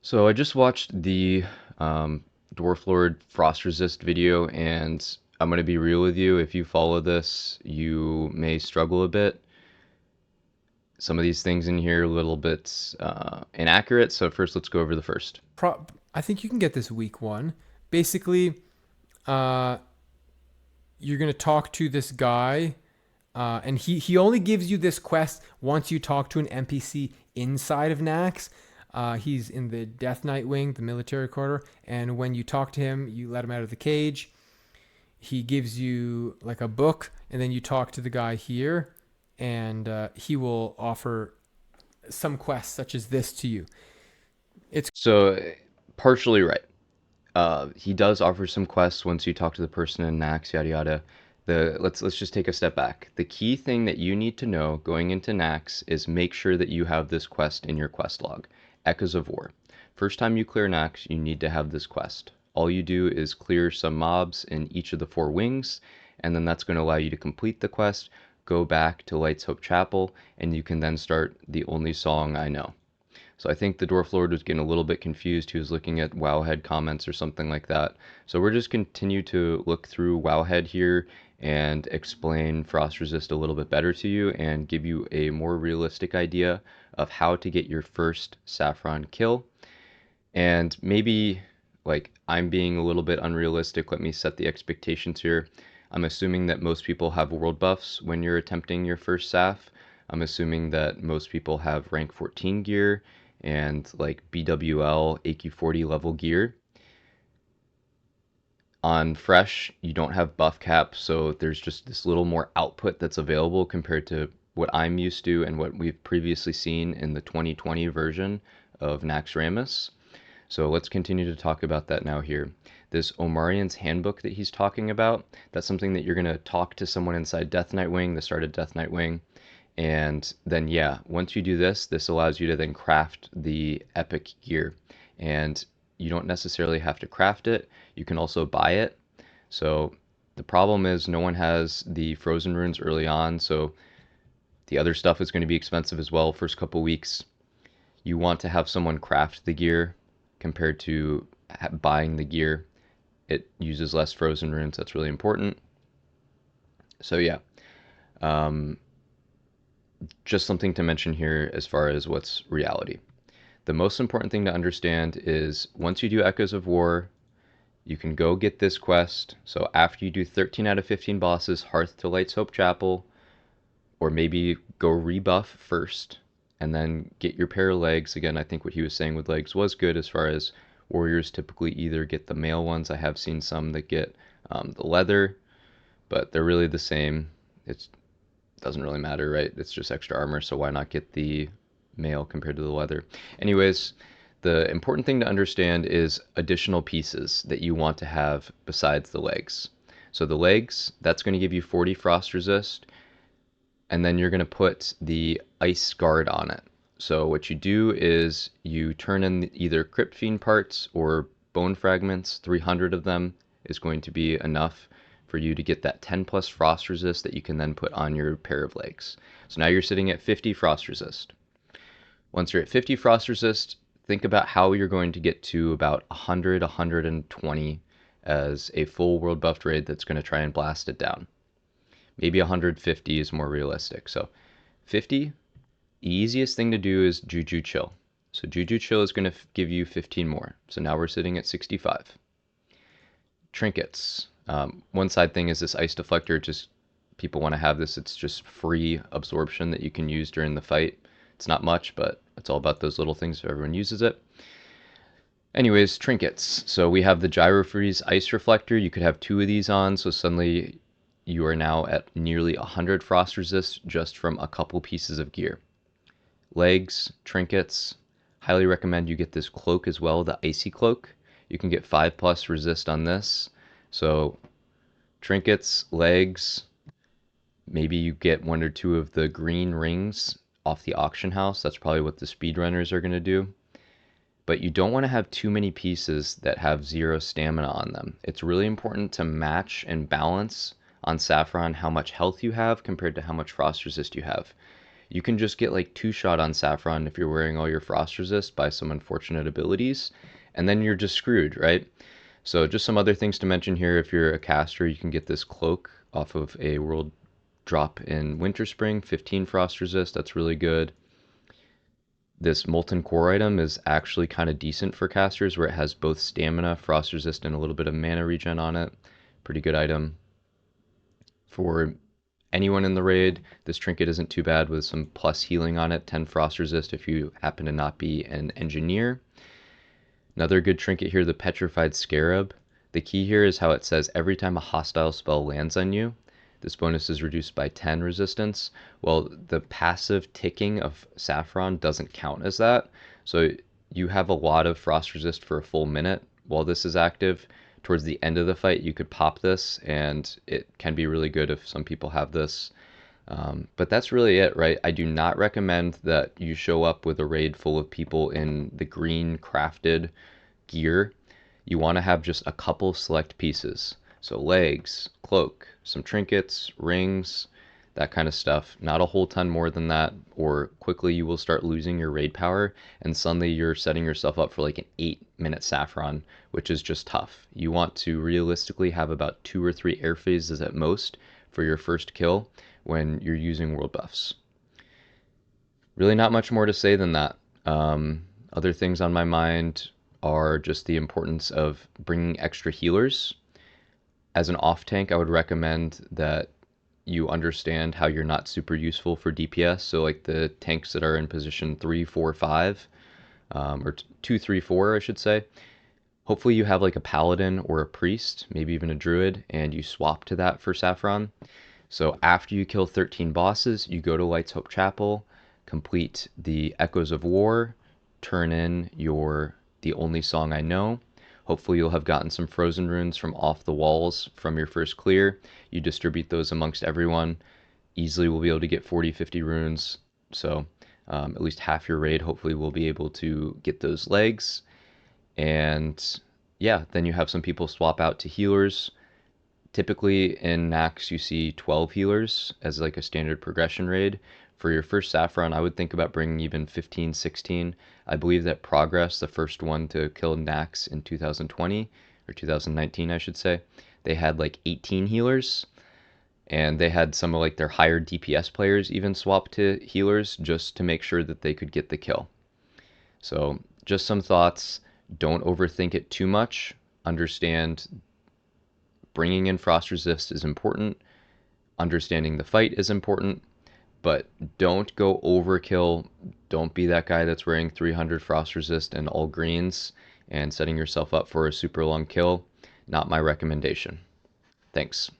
So I just watched the Dwarf Lord Frost Resist video, and I'm gonna be real with you. If you follow this, you may struggle a bit. Some of these things in here are a little bit inaccurate. So first, let's go over the first. I think you can get this week one. Basically, uh, you're gonna talk to this guy, and he only gives you this quest once you talk to an NPC inside of Nax. He's in the Death Knight wing, the military quarter, and when you talk to him, you let him out of the cage. He gives you like a book, and then you talk to the guy here, and he will offer some quests such as this to you. It's So partially right. He does offer some quests once you talk to the person in Nax, yada yada. Let's just take a step back. The key thing that you need to know going into Nax is make sure that you have this quest in your quest log. Echoes of War. First time you clear Nax, you need to have this quest. All you do is clear some mobs in each of the four wings, and then that's going to allow you to complete the quest, go back to Light's Hope Chapel, and you can then start the only song I know. So I think the Dwarf Lord was getting a little bit confused. He was looking at Wowhead comments or something like that. So we're just continue to look through Wowhead here and explain Frost Resist a little bit better to you and give you a more realistic idea of how to get your first Saffron kill. And maybe like I'm being a little bit unrealistic. Let me set the expectations here. I'm assuming that most people have world buffs when you're attempting your first Sapph. I'm assuming that most people have rank 14 gear and like BWL AQ40 level gear. On Fresh, you don't have buff cap, so there's just this little more output that's available compared to what I'm used to and what we've previously seen in the 2020 version of Naxxramas. So let's continue to talk about that now here. This Omarian's Handbook that he's talking about, that's something that you're going to talk to someone inside Death Knight Wing, the start of Death Knight Wing. And then, yeah, once you do this, this allows you to then craft the epic gear. And you don't necessarily have to craft it, you can also buy it. So the problem is no one has the frozen runes early on, so the other stuff is going to be expensive as well first couple weeks. You want to have someone craft the gear compared to buying the gear. It uses less frozen runes. That's really important. So yeah, um, just something to mention here as far as what's reality. The most important thing to understand is once you do Echoes of War, you can go get this quest. So after you do 13 out of 15 bosses, Hearth to Light's Hope Chapel, or maybe go rebuff first and then get your pair of legs. Again, I think what he was saying with legs was good as far as warriors typically either get the male ones. I have seen some that get the leather, but they're really the same. It doesn't really matter, right? It's just extra armor, so why not get the male compared to the leather? Anyways, the important thing to understand is additional pieces that you want to have besides the legs. So the legs, that's going to give you 40 frost resist, and then you're going to put the ice guard on it. So what you do is you turn in either Crypt Fiend parts or bone fragments. 300 of them is going to be enough for you to get that 10 plus frost resist that you can then put on your pair of legs. So now you're sitting at 50 frost resist. Once you're at 50 frost resist, think about how you're going to get to about 100, 120 as a full world buffed raid that's going to try and blast it down. Maybe 150 is more realistic. So 50, the easiest thing to do is Juju Chill. So Juju Chill is going to give you 15 more. So now we're sitting at 65. Trinkets. One side thing is this Ice Deflector. Just people want to have this. It's just free absorption that you can use during the fight. It's not much, but it's all about those little things so everyone uses it. Anyways, trinkets. So we have the Gyro Freeze Ice Reflector. You could have two of these on, so suddenly you are now at nearly 100 frost resist just from a couple pieces of gear. Legs, trinkets. Highly recommend you get this cloak as well, the Icy Cloak. You can get 5 plus resist on this. So trinkets, legs, maybe you get one or two of the green rings off the auction house. That's probably what the speedrunners are going to do. But you don't want to have too many pieces that have 0 stamina on them. It's really important to match and balance on Saffron how much health you have compared to how much frost resist you have. you can just get like two shot on Saffron if you're wearing all your frost resist by some unfortunate abilities, and then you're just screwed, right? So just some other things to mention here. If you're a caster, you can get this cloak off of a world drop in Winter Spring, 15 frost resist. That's really good. This molten core item is actually kind of decent for casters where it has both stamina, frost resist, and a little bit of mana regen on it. Pretty good item. For anyone in the raid, this trinket isn't too bad with some plus healing on it, 10 frost resist if you happen to not be an engineer. Another good trinket here, the Petrified Scarab. The key here is how it says every time a hostile spell lands on you, this bonus is reduced by 10 resistance. Well, the passive ticking of Saffron doesn't count as that. So you have a lot of frost resist for a full minute while this is active. Towards the end of the fight, you could pop this, and it can be really good if some people have this. But that's really it, right? I do not recommend that you show up with a raid full of people in the green crafted gear. You want to have just a couple select pieces. So legs, cloak, some trinkets, rings, that kind of stuff. Not a whole ton more than that, or quickly you will start losing your raid power, and suddenly you're setting yourself up for like an 8-minute saffron, which is just tough. You want to realistically have about 2 or 3 air phases at most for your first kill when you're using world buffs. Really, not much more to say than that. Other things on my mind are just the importance of bringing extra healers. As an off tank, I would recommend that you understand how you're not super useful for DPS. So, like the tanks that are in position 3, 4, 5, or 2, 3, 4, I should say. Hopefully, you have like a paladin or a priest, maybe even a druid, and you swap to that for Saffron. So after you kill 13 bosses, you go to Light's Hope Chapel, complete the Echoes of War, turn in your The Only Song I Know. Hopefully you'll have gotten some frozen runes from off the walls from your first clear. You distribute those amongst everyone. Easily we'll be able to get 40, 50 runes. So at least half your raid hopefully will be able to get those legs. And yeah, then you have some people swap out to healers. Typically in Nax you see 12 healers as like a standard progression raid. For your first Saffron, I would think about bringing even 15, 16. I believe that Progress, the first one to kill Nax in 2020, or 2019 I should say, they had like 18 healers, and they had some of like their higher DPS players even swap to healers just to make sure that they could get the kill. So just some thoughts. Don't overthink it too much. Understand bringing in frost resist is important. Understanding the fight is important, but don't go overkill. Don't be that guy that's wearing 300 frost resist and all greens and setting yourself up for a super long kill. Not my recommendation. Thanks.